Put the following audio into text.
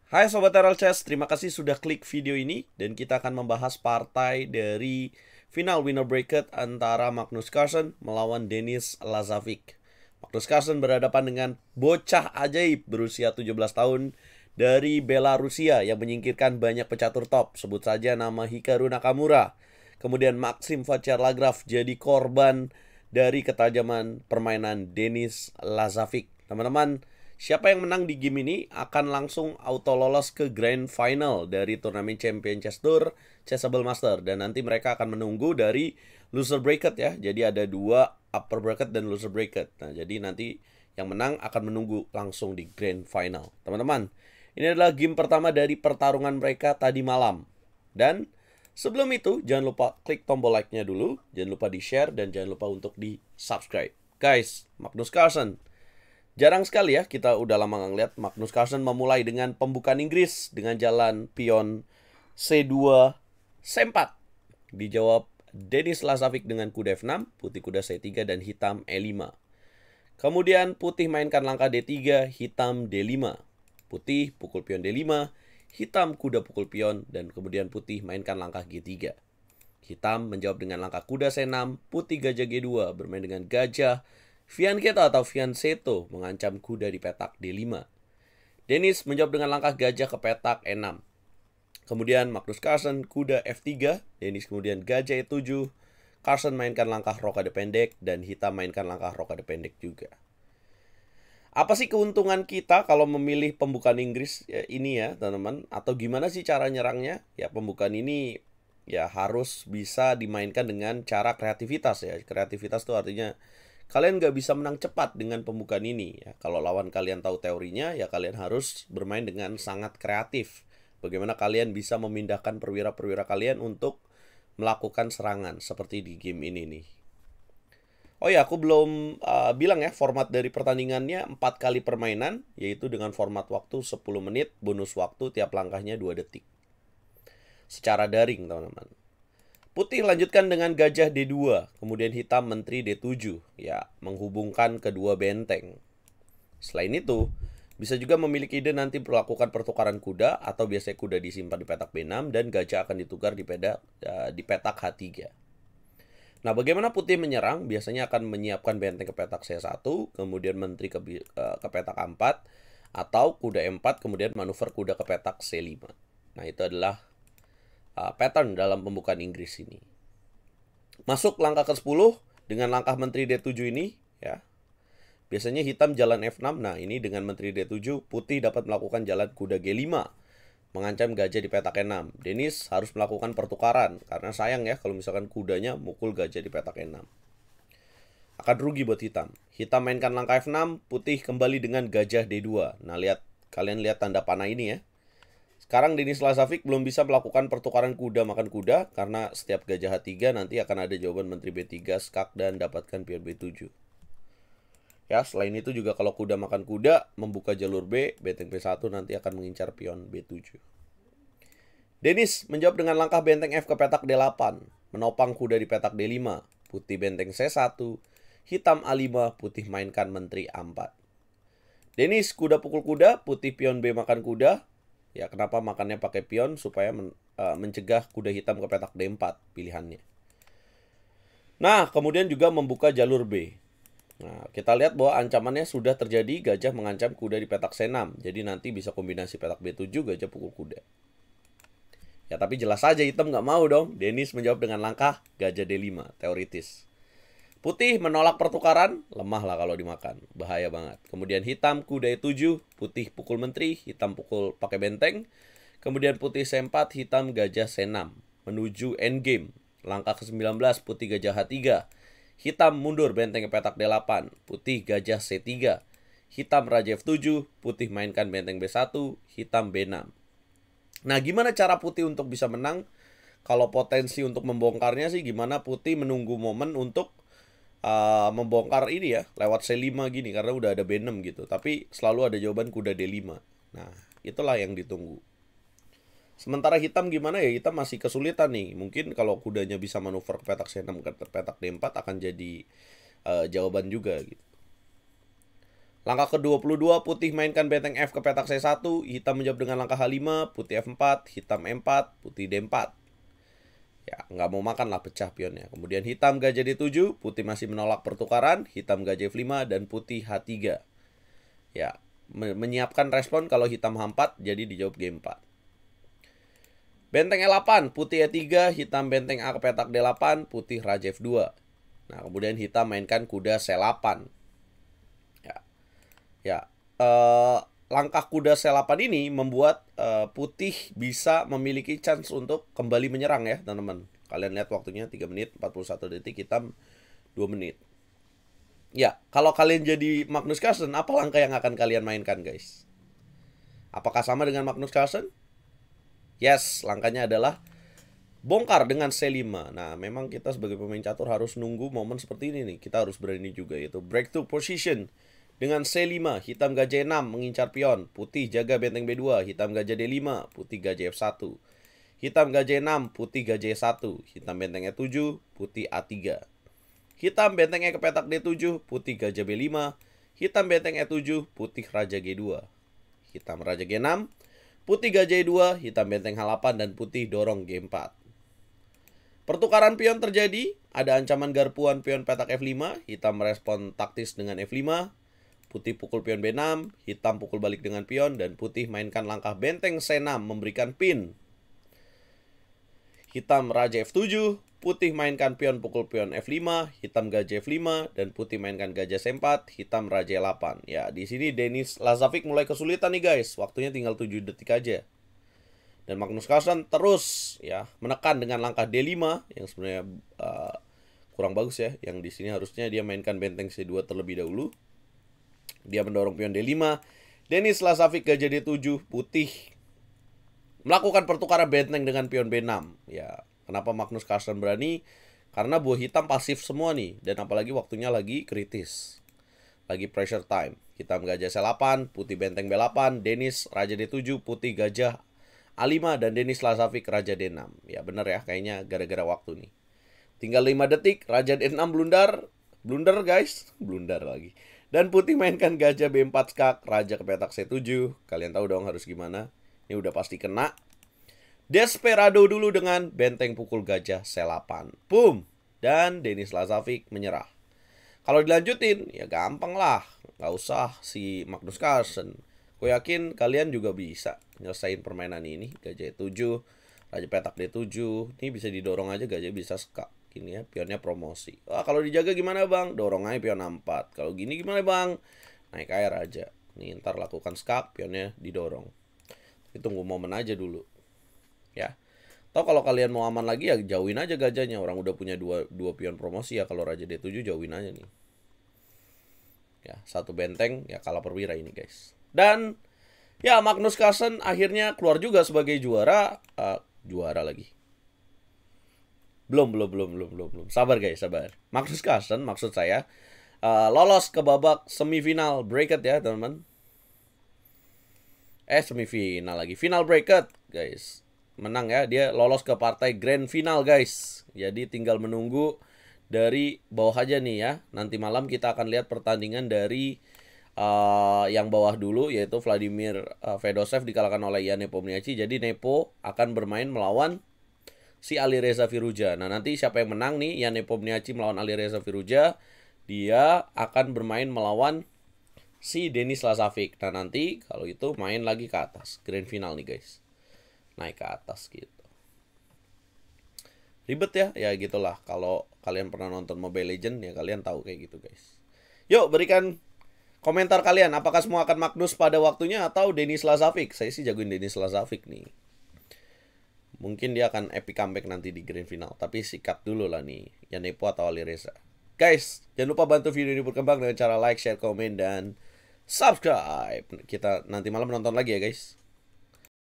Hai Sobat Teral Chess, terima kasih sudah klik video ini dan kita akan membahas partai dari final winner bracket antara Magnus Carlsen melawan Denis Lazovic. Magnus Carlsen berhadapan dengan bocah ajaib berusia 17 tahun dari Belarusia yang menyingkirkan banyak pecatur top, sebut saja nama Hikaru Nakamura. Kemudian Maxim Vachier-Lagrave jadi korban dari ketajaman permainan Denis Lazovic. Teman-teman, siapa yang menang di game ini akan langsung auto lolos ke Grand Final dari turnamen Champion Chess Tour Chessable Master. Dan nanti mereka akan menunggu dari loser bracket ya. Jadi ada dua upper bracket dan loser bracket. Nah, jadi nanti yang menang akan menunggu langsung di Grand Final. Teman-teman, ini adalah game pertama dari pertarungan mereka tadi malam. Dan sebelum itu, jangan lupa klik tombol like-nya dulu. Jangan lupa di-share dan jangan lupa untuk di-subscribe. Guys, Magnus Carlsen. Jarang sekali ya, kita udah lama nggak ngeliat Magnus Carlsen memulai dengan pembukaan Inggris dengan jalan pion C2, C4. Dijawab Denis Lazovic dengan kuda F6, putih kuda C3 dan hitam E5. Kemudian putih mainkan langkah D3, hitam D5. Putih pukul pion D5, hitam kuda pukul pion dan kemudian putih mainkan langkah G3. Hitam menjawab dengan langkah kuda C6, putih gajah G2 bermain dengan gajah Fianchetto atau Fianchetto mengancam kuda di petak D5. Denis menjawab dengan langkah gajah ke petak E6. Kemudian Magnus Carlsen kuda F3, Denis kemudian gajah E7. Carlsen mainkan langkah rokade pendek dan hitam mainkan langkah rokade pendek juga. Apa sih keuntungan kita kalau memilih pembukaan Inggris ini ya teman-teman? Atau gimana sih cara nyerangnya? Ya pembukaan ini ya harus bisa dimainkan dengan cara kreativitas ya. Kreativitas itu artinya kalian nggak bisa menang cepat dengan pembukaan ini ya. Kalau lawan kalian tahu teorinya ya kalian harus bermain dengan sangat kreatif. Bagaimana kalian bisa memindahkan perwira-perwira kalian untuk melakukan serangan seperti di game ini nih. Oh ya, aku belum bilang ya format dari pertandingannya 4 kali permainan, yaitu dengan format waktu 10 menit, bonus waktu tiap langkahnya 2 detik. Secara daring teman-teman. Putih lanjutkan dengan gajah D2, kemudian hitam menteri D7, ya menghubungkan kedua benteng. Selain itu, bisa juga memiliki ide nanti melakukan pertukaran kuda atau biasanya kuda disimpan di petak B6 dan gajah akan ditukar di petak H3. Nah, bagaimana putih menyerang? Biasanya akan menyiapkan benteng ke petak C1, kemudian menteri ke petak A4, atau kuda E4, kemudian manuver kuda ke petak C5. Nah, itu adalah pattern dalam pembukaan Inggris ini. Masuk langkah ke-10 dengan langkah menteri D7 ini, ya. Biasanya hitam jalan F6. Nah, ini dengan menteri D7, putih dapat melakukan jalan kuda G5. Mengancam gajah di petak E6. Denis harus melakukan pertukaran karena sayang ya kalau misalkan kudanya mukul gajah di petak E6. Akan rugi buat hitam. Hitam mainkan langkah F6, putih kembali dengan gajah D2. Nah, kalian lihat tanda panah ini ya. Sekarang Denis Lazovic belum bisa melakukan pertukaran kuda makan kuda karena setiap gajah H3 nanti akan ada jawaban menteri B3 skak dan dapatkan pion B7. Ya, selain itu juga kalau kuda makan kuda membuka jalur B, benteng B1 nanti akan mengincar pion B7. Denis menjawab dengan langkah benteng F ke petak D8, menopang kuda di petak D5, putih benteng C1, hitam A5, putih mainkan menteri A4. Denis kuda pukul kuda, putih pion B makan kuda. Ya, kenapa makannya pakai pion? Supaya mencegah kuda hitam ke petak D4 pilihannya. Nah, kemudian juga membuka jalur B. Nah, kita lihat bahwa ancamannya sudah terjadi, gajah mengancam kuda di petak C6. Jadi nanti bisa kombinasi petak B7, gajah pukul kuda. Ya, tapi jelas saja hitam nggak mau dong. Denis menjawab dengan langkah gajah D5, teoritis. Putih menolak pertukaran, lemah lah kalau dimakan. Bahaya banget. Kemudian hitam kuda E7, putih pukul menteri, hitam pukul pakai benteng. Kemudian putih C4, hitam gajah C6. Menuju endgame. Langkah ke-19, putih gajah H3. Hitam mundur benteng ke petak D8, putih gajah C3. Hitam raja F7, putih mainkan benteng B1, hitam B6. Nah, gimana cara putih untuk bisa menang? Kalau potensi untuk membongkarnya sih gimana putih menunggu momen untuk membongkar ini ya lewat C5 gini karena udah ada B6 gitu. Tapi selalu ada jawaban kuda D5. Nah, itulah yang ditunggu. Sementara hitam gimana ya? Hitam masih kesulitan nih. Mungkin kalau kudanya bisa manuver ke petak C6 ke petak D4 akan jadi jawaban juga gitu. Langkah ke-22, putih mainkan benteng F ke petak C1, hitam menjawab dengan langkah H5, putih F4, hitam E4, putih D4. Ya, nggak mau makan lah, pecah pionnya. Kemudian hitam gajah D7, putih masih menolak pertukaran, hitam gajah F5, dan putih H3. Ya, menyiapkan respon kalau hitam H4, jadi dijawab G4. Benteng E8, putih E3, hitam benteng A ke petak D8, putih raja F2. Nah, kemudian hitam mainkan kuda C8. Ya, langkah kuda C8 ini membuat putih bisa memiliki chance untuk kembali menyerang ya, teman-teman. Kalian lihat waktunya 3 menit 41 detik, hitam 2 menit. Ya, kalau kalian jadi Magnus Carlsen, apa langkah yang akan kalian mainkan, guys? Apakah sama dengan Magnus Carlsen? Yes, langkahnya adalah bongkar dengan C5. Nah, memang kita sebagai pemain catur harus nunggu momen seperti ini nih. Kita harus berani juga, yaitu breakthrough position. Dengan C5, hitam gajah 6 mengincar pion, putih jaga benteng B2, hitam gajah D5, putih gajah F1. Hitam gajah 6, putih gajah E1, hitam benteng E7, putih A3. Hitam benteng E ke petak D7, putih gajah B5, hitam benteng E7, putih raja G2. Hitam raja G6, putih gajah E2, hitam benteng H8, dan putih dorong G4. Pertukaran pion terjadi, ada ancaman garpuan pion petak F5, hitam merespon taktis dengan F5, putih pukul pion B6, hitam pukul balik dengan pion, dan putih mainkan langkah benteng C6 memberikan pin. Hitam raja F7, putih mainkan pion pukul pion F5, hitam gajah F5, dan putih mainkan gajah C4, hitam raja E8. Ya, di sini Denis Lazavic mulai kesulitan nih, guys. Waktunya tinggal 7 detik aja. Dan Magnus Carlsen terus ya menekan dengan langkah D5 yang sebenarnya kurang bagus ya. Yang di sini harusnya dia mainkan benteng C2 terlebih dahulu. Dia mendorong pion D5. Denis Lazavic gajah D7, putih melakukan pertukaran benteng dengan pion B6. Ya, kenapa Magnus Carlsen berani? Karena buah hitam pasif semua nih, dan apalagi waktunya lagi kritis. Lagi pressure time. Hitam gajah C8, putih benteng B8, Denis raja D7, putih gajah A5, dan Denis Lazavic raja D6. Ya bener ya, kayaknya gara-gara waktu nih. Tinggal 5 detik, raja D6 blunder. Blunder guys, blunder lagi. Dan putih mainkan gajah B4 skak, raja ke petak C7. Kalian tahu dong harus gimana. Ini udah pasti kena. Desperado dulu dengan benteng pukul gajah C8. Boom. Dan Denis Lazavic menyerah. Kalau dilanjutin, ya gampang lah. Gak usah si Magnus Carlsen. Gue yakin kalian juga bisa nyelesain permainan ini. Gajah E7, raja petak D7. Ini bisa didorong aja, gajah bisa skak. Ini ya, pionnya promosi. Wah, kalau dijaga gimana bang? Dorong aja pion 4. Kalau gini gimana bang? Naik air aja. Nih, ntar lakukan skak, pionnya didorong. Tapi tunggu momen aja dulu. Ya. Atau kalau kalian mau aman lagi ya jauhin aja gajahnya. Orang udah punya dua pion promosi ya. Kalau raja D7 jauhin aja nih. Ya, satu benteng ya kalah perwira ini guys. Dan ya Magnus Carlsen akhirnya keluar juga sebagai juara. Juara lagi. Belum. Sabar guys, sabar. Magnus Carlsen maksud saya lolos ke babak semifinal bracket ya teman-teman. Semifinal lagi. Final bracket guys. Menang ya, dia lolos ke partai grand final guys. Jadi tinggal menunggu dari bawah aja nih ya. Nanti malam kita akan lihat pertandingan dari yang bawah dulu, yaitu Vladimir Fedosev dikalahkan oleh Ian Nepomniachtchi. Jadi Nepo akan bermain melawan si Alireza Firouzja. Nah nanti siapa yang menang nih, Ian Nepomniachtchi melawan Alireza Firouzja, dia akan bermain melawan si Denis Lazavic. Nah nanti kalau itu main lagi ke atas, grand final nih guys, naik ke atas gitu. Ribet ya, ya gitulah. Kalau kalian pernah nonton Mobile Legends ya kalian tahu kayak gitu guys. Yuk berikan komentar kalian, apakah semua akan Magnus pada waktunya atau Denis Lazavic? Saya sih jagoin Denis Lazavic nih. Mungkin dia akan epic comeback nanti di grand final. Tapi sikat dulu lah nih, ya Nepo atau Alireza. Guys, jangan lupa bantu video ini berkembang dengan cara like, share, komen, dan subscribe. Kita nanti malam nonton lagi ya guys.